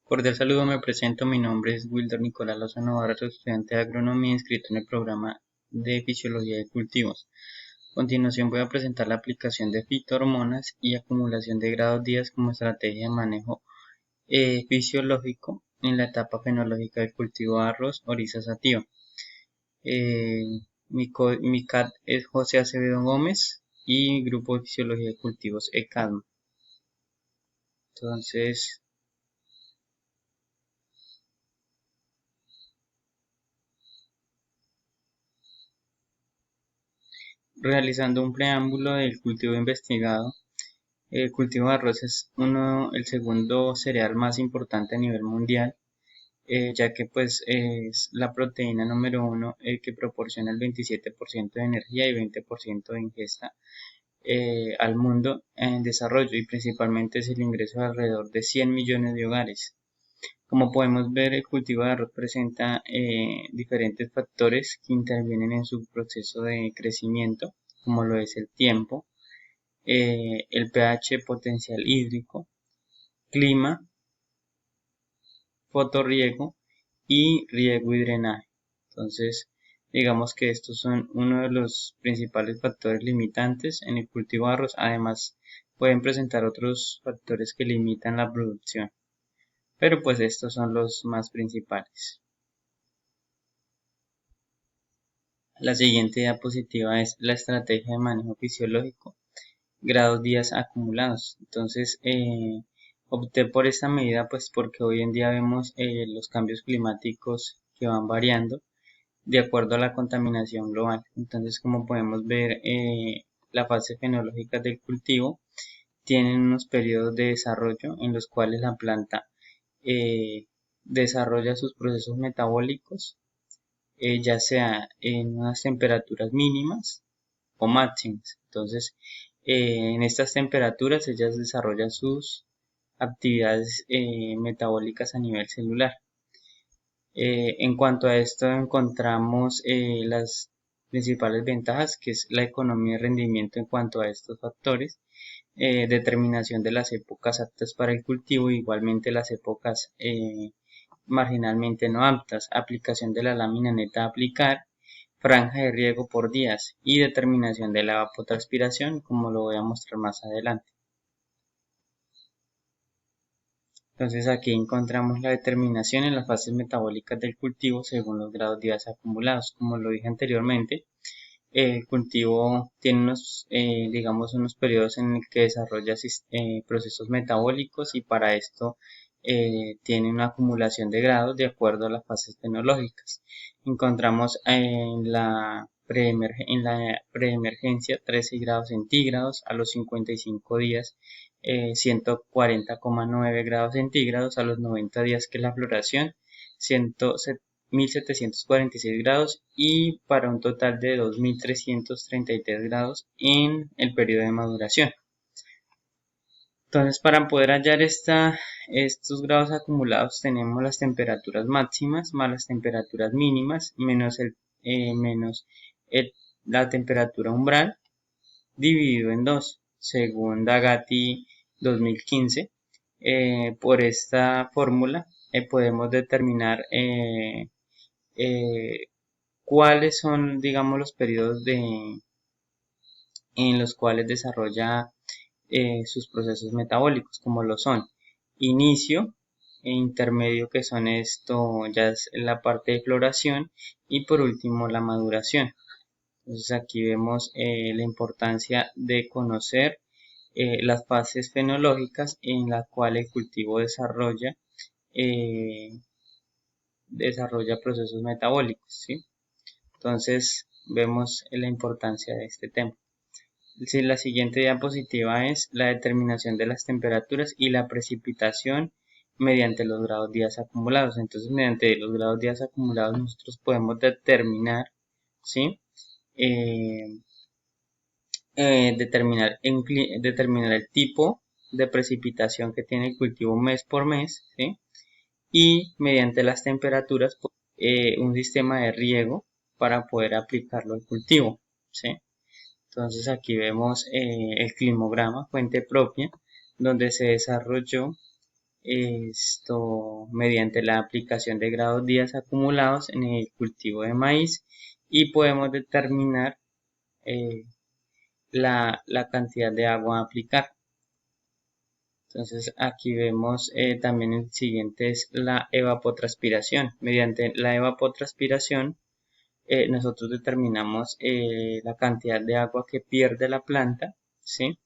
Cordial saludo, me presento, mi nombre es Wilder Nicolás Lozano Barra, soy estudiante de agronomía inscrito en el programa de fisiología de cultivos. A continuación voy a presentar la aplicación de fitohormonas y acumulación de grados días como estrategia de manejo fisiológico en la etapa fenológica del cultivo de arroz Oryza sativa. Mi CAT es José Acevedo Gómez y Grupo de Fisiología de Cultivos ECADMA. Entonces, realizando un preámbulo del cultivo investigado, el cultivo de arroz es el segundo cereal más importante a nivel mundial, ya que pues es la proteína número uno que proporciona el 27% de energía y 20% de ingesta al mundo en desarrollo, y principalmente es el ingreso de alrededor de 100 millones de hogares. Como podemos ver, el cultivo de arroz presenta diferentes factores que intervienen en su proceso de crecimiento, como lo es el tiempo, el pH potencial hídrico, clima, fotorriego y riego y drenaje. Entonces, digamos que estos son uno de los principales factores limitantes en el cultivo de arroz. Además, pueden presentar otros factores que limitan la producción, pero pues estos son los más principales. La siguiente diapositiva es la estrategia de manejo fisiológico, grados días acumulados. Entonces, opté por esta medida pues porque hoy en día vemos los cambios climáticos que van variando de acuerdo a la contaminación global. Entonces, como podemos ver, la fase fenológica del cultivo tiene unos periodos de desarrollo en los cuales la planta desarrolla sus procesos metabólicos, ya sea en unas temperaturas mínimas o máximas. Entonces, en estas temperaturas ellas desarrollan sus actividades metabólicas a nivel celular. En cuanto a esto encontramos las principales ventajas, que es la economía y rendimiento en cuanto a estos factores, determinación de las épocas aptas para el cultivo, igualmente las épocas marginalmente no aptas, aplicación de la lámina neta a aplicar, franja de riego por días y determinación de la evapotranspiración, como lo voy a mostrar más adelante. Entonces aquí encontramos la determinación en las fases metabólicas del cultivo según los grados días acumulados. Como lo dije anteriormente, el cultivo tiene unos periodos en el que desarrolla procesos metabólicos, y para esto tiene una acumulación de grados de acuerdo a las fases fenológicas. Encontramos en la preemergencia 13 grados centígrados, a los 55 días 140,9 grados centígrados, a los 90 días que es la floración 1746 grados, y para un total de 2333 grados en el periodo de maduración. Entonces, para poder hallar estos grados acumulados tenemos las temperaturas máximas más las temperaturas mínimas menos la temperatura umbral dividido en 2, según Dagati 2015. Por esta fórmula podemos determinar cuáles son, digamos, los periodos en los cuales desarrolla sus procesos metabólicos, como lo son inicio e intermedio, que son esto, ya es la parte de floración, y por último la maduración. Entonces aquí vemos la importancia de conocer las fases fenológicas en las cuales el cultivo eh, desarrolla procesos metabólicos, ¿sí? Entonces vemos la importancia de este tema. La siguiente diapositiva es la determinación de las temperaturas y la precipitación mediante los grados días acumulados. Entonces, mediante los grados días acumulados nosotros podemos determinar, ¿sí? Determinar el tipo de precipitación que tiene el cultivo mes por mes, ¿sí? Y mediante las temperaturas un sistema de riego para poder aplicarlo al cultivo, ¿sí? Entonces aquí vemos el climograma fuente propia, donde se desarrolló esto mediante la aplicación de grados días acumulados en el cultivo de maíz y podemos determinar la cantidad de agua a aplicar. Entonces aquí vemos también el siguiente es la evapotranspiración. Mediante la evapotranspiración nosotros determinamos la cantidad de agua que pierde la planta, ¿sí?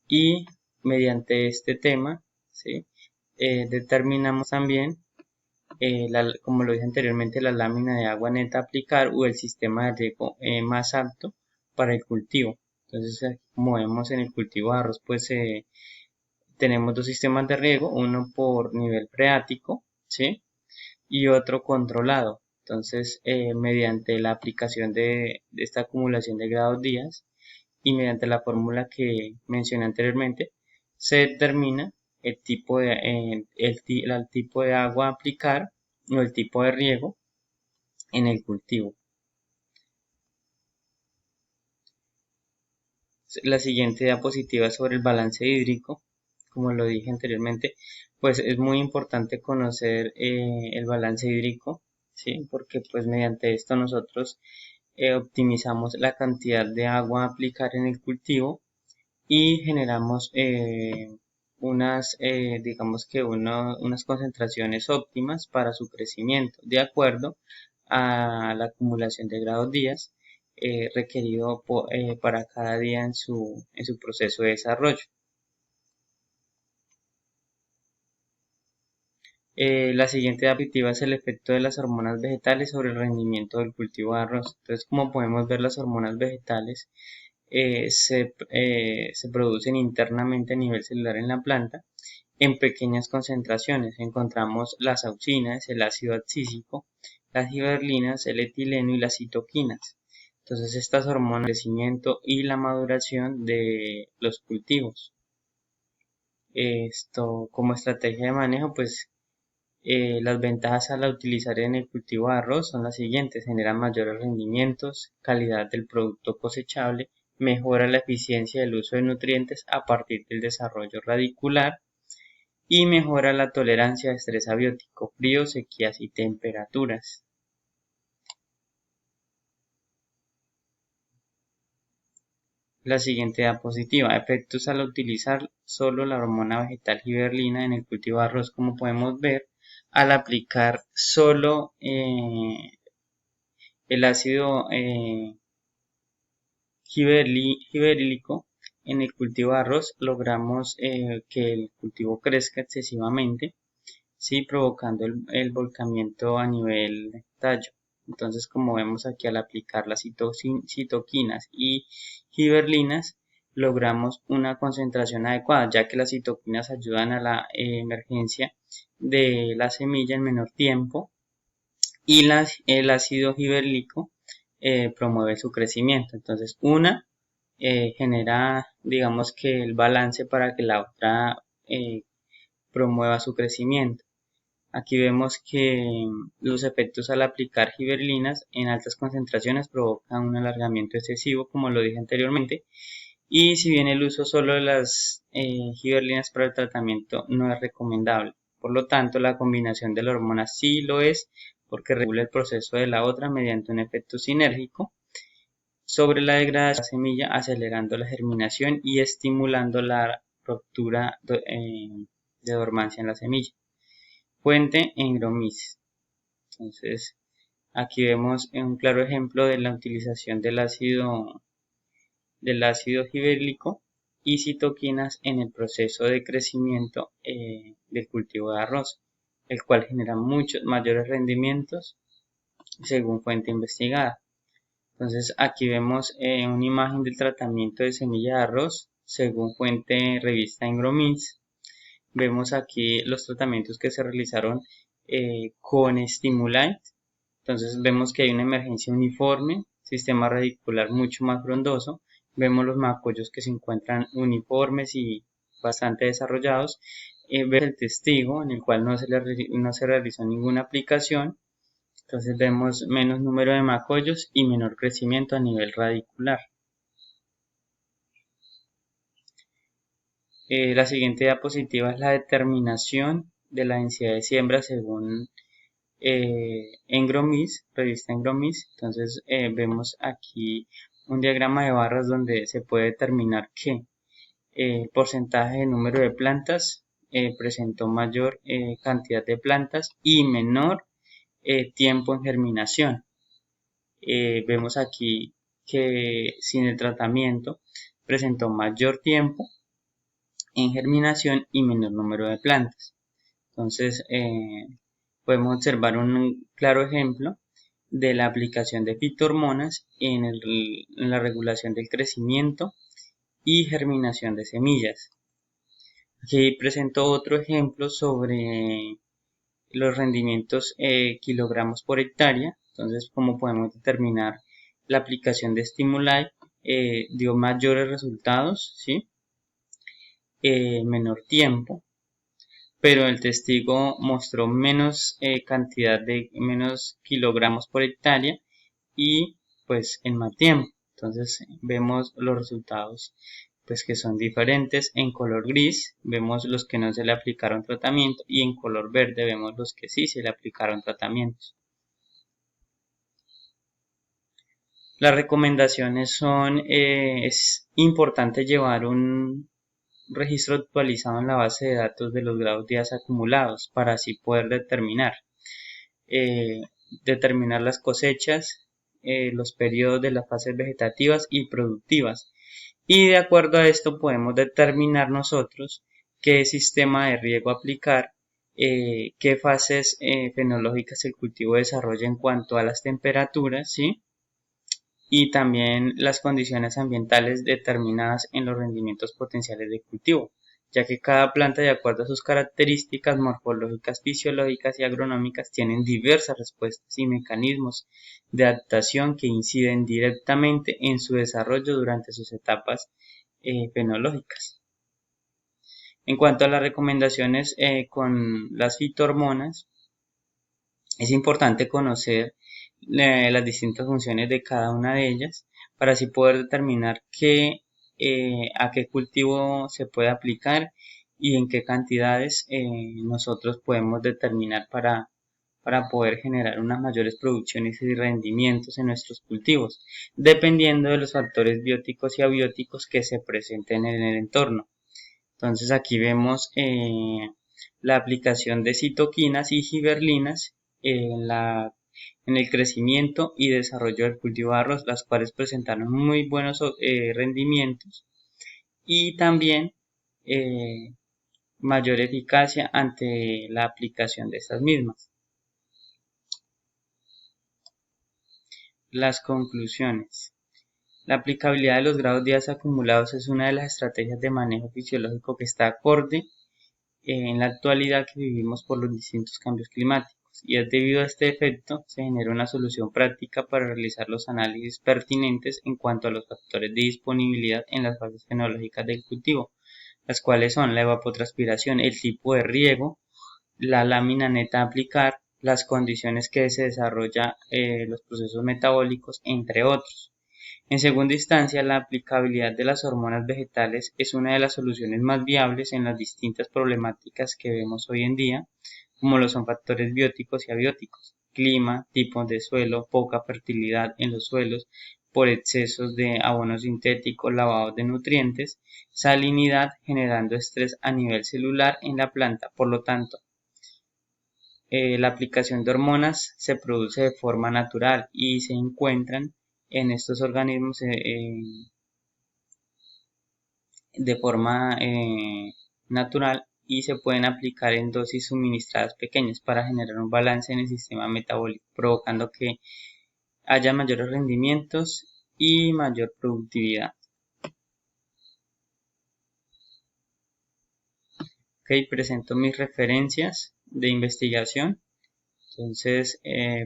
Y mediante este tema, ¿sí? Determinamos también, como lo dije anteriormente, la lámina de agua neta a aplicar o el sistema de riego más alto para el cultivo. Entonces, como vemos en el cultivo de arroz, pues tenemos dos sistemas de riego, uno por nivel freático, ¿sí? Y otro controlado. Entonces, mediante la aplicación de esta acumulación de grados días y mediante la fórmula que mencioné anteriormente, se determina el tipo el tipo de agua a aplicar o el tipo de riego en el cultivo. La siguiente diapositiva es sobre el balance hídrico. Como lo dije anteriormente, pues es muy importante conocer el balance hídrico, ¿sí? Porque pues mediante esto nosotros optimizamos la cantidad de agua a aplicar en el cultivo y generamos digamos que unas concentraciones óptimas para su crecimiento de acuerdo a la acumulación de grados días requerido para cada día en su proceso de desarrollo. La siguiente diapositiva es el efecto de las hormonas vegetales sobre el rendimiento del cultivo de arroz. Entonces, como podemos ver, las hormonas vegetales se producen internamente a nivel celular en la planta en pequeñas concentraciones. Encontramos las auxinas, el ácido abscísico, las giberlinas, el etileno y las citoquinas. Entonces estas hormonas, el crecimiento y la maduración de los cultivos. Esto como estrategia de manejo, pues las ventajas al utilizar en el cultivo de arroz son las siguientes: generan mayores rendimientos, calidad del producto cosechable, mejora la eficiencia del uso de nutrientes a partir del desarrollo radicular y mejora la tolerancia a estrés abiótico, frío, sequías y temperaturas. La siguiente diapositiva, efectos al utilizar solo la hormona vegetal giberlina en el cultivo de arroz. Como podemos ver, al aplicar solo el ácido giberílico en el cultivo de arroz, logramos que el cultivo crezca excesivamente, ¿sí? Provocando el volcamiento a nivel tallo. Entonces, como vemos aquí, al aplicar las citoquinas y giberlinas, logramos una concentración adecuada, ya que las citoquinas ayudan a la emergencia de la semilla en menor tiempo y el ácido giberlico promueve su crecimiento. Entonces, una genera, digamos que el balance para que la otra promueva su crecimiento. Aquí vemos que los efectos al aplicar giberlinas en altas concentraciones provocan un alargamiento excesivo, como lo dije anteriormente, y si bien el uso solo de las giberlinas para el tratamiento no es recomendable. Por lo tanto, la combinación de la hormona sí lo es, porque regula el proceso de la otra mediante un efecto sinérgico sobre la degradación de la semilla, acelerando la germinación y estimulando la ruptura de dormancia en la semilla. Fuente en Gromices. Entonces, aquí vemos un claro ejemplo de la utilización del ácido gibérlico y citoquinas en el proceso de crecimiento del cultivo de arroz, el cual genera muchos mayores rendimientos según fuente investigada. Entonces aquí vemos una imagen del tratamiento de semilla de arroz según fuente revista Engromices. Vemos aquí los tratamientos que se realizaron con Stimulite. Entonces vemos que hay una emergencia uniforme, sistema radicular mucho más frondoso. Vemos los macollos que se encuentran uniformes y bastante desarrollados. Vemos el testigo en el cual no se realizó ninguna aplicación. Entonces vemos menos número de macollos y menor crecimiento a nivel radicular. La siguiente diapositiva es la determinación de la densidad de siembra según Engromis, revista Engromis. Entonces vemos aquí un diagrama de barras donde se puede determinar que el porcentaje de número de plantas presentó mayor cantidad de plantas y menor tiempo en germinación. Vemos aquí que sin el tratamiento presentó mayor tiempo en germinación y menor número de plantas. Entonces podemos observar un claro ejemplo de la aplicación de fitohormonas en la regulación del crecimiento y germinación de semillas. Aquí presento otro ejemplo sobre los rendimientos kilogramos por hectárea. Entonces, como podemos determinar, la aplicación de Stimulite dio mayores resultados, ¿sí? Menor tiempo, pero el testigo mostró menos cantidad de menos kilogramos por hectárea y pues en más tiempo. Entonces vemos los resultados pues que son diferentes. En color gris vemos los que no se le aplicaron tratamiento y en color verde vemos los que sí se le aplicaron tratamientos. Las recomendaciones son, es importante llevar un registro actualizado en la base de datos de los grados días acumulados para así poder determinar las cosechas, los periodos de las fases vegetativas y productivas. Y de acuerdo a esto podemos determinar nosotros qué sistema de riego aplicar, qué fases fenológicas el cultivo desarrolla en cuanto a las temperaturas, ¿sí? Y también las condiciones ambientales determinadas en los rendimientos potenciales de cultivo, ya que cada planta, de acuerdo a sus características morfológicas, fisiológicas y agronómicas, tienen diversas respuestas y mecanismos de adaptación que inciden directamente en su desarrollo durante sus etapas fenológicas. En cuanto a las recomendaciones con las fitohormonas, es importante conocer las distintas funciones de cada una de ellas para así poder determinar a qué cultivo se puede aplicar y en qué cantidades nosotros podemos determinar para poder generar unas mayores producciones y rendimientos en nuestros cultivos, dependiendo de los factores bióticos y abióticos que se presenten en el entorno. Entonces aquí vemos la aplicación de citoquinas y giberlinas en el crecimiento y desarrollo del cultivo de arroz, las cuales presentaron muy buenos rendimientos y también mayor eficacia ante la aplicación de estas mismas. Las conclusiones. La aplicabilidad de los grados días acumulados es una de las estrategias de manejo fisiológico que está acorde en la actualidad que vivimos por los distintos cambios climáticos, y es debido a este efecto se genera una solución práctica para realizar los análisis pertinentes en cuanto a los factores de disponibilidad en las fases fenológicas del cultivo, las cuales son la evapotranspiración, el tipo de riego, la lámina neta a aplicar, las condiciones que se desarrolla los procesos metabólicos, entre otros. En segunda instancia, la aplicabilidad de las hormonas vegetales es una de las soluciones más viables en las distintas problemáticas que vemos hoy en día, como lo son factores bióticos y abióticos, clima, tipos de suelo, poca fertilidad en los suelos por excesos de abono sintético, lavado de nutrientes, salinidad generando estrés a nivel celular en la planta. Por lo tanto, la aplicación de hormonas se produce de forma natural y se encuentran en estos organismos de forma natural y se pueden aplicar en dosis suministradas pequeñas para generar un balance en el sistema metabólico, provocando que haya mayores rendimientos y mayor productividad. Ok, presento mis referencias de investigación. Entonces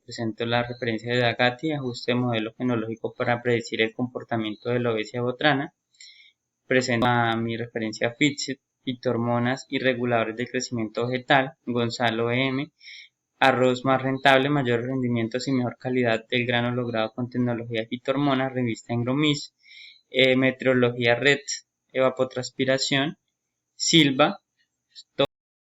presento la referencia de Dagatti, ajuste de modelo fenológico para predecir el comportamiento de la obesia botrana. Presento mi referencia Fitset, fitohormonas y reguladores de crecimiento vegetal, Gonzalo M. Arroz más rentable, mayores rendimientos y mejor calidad del grano logrado con tecnología de fitohormonas, revista Engromis. Meteorología Red, evapotranspiración, silba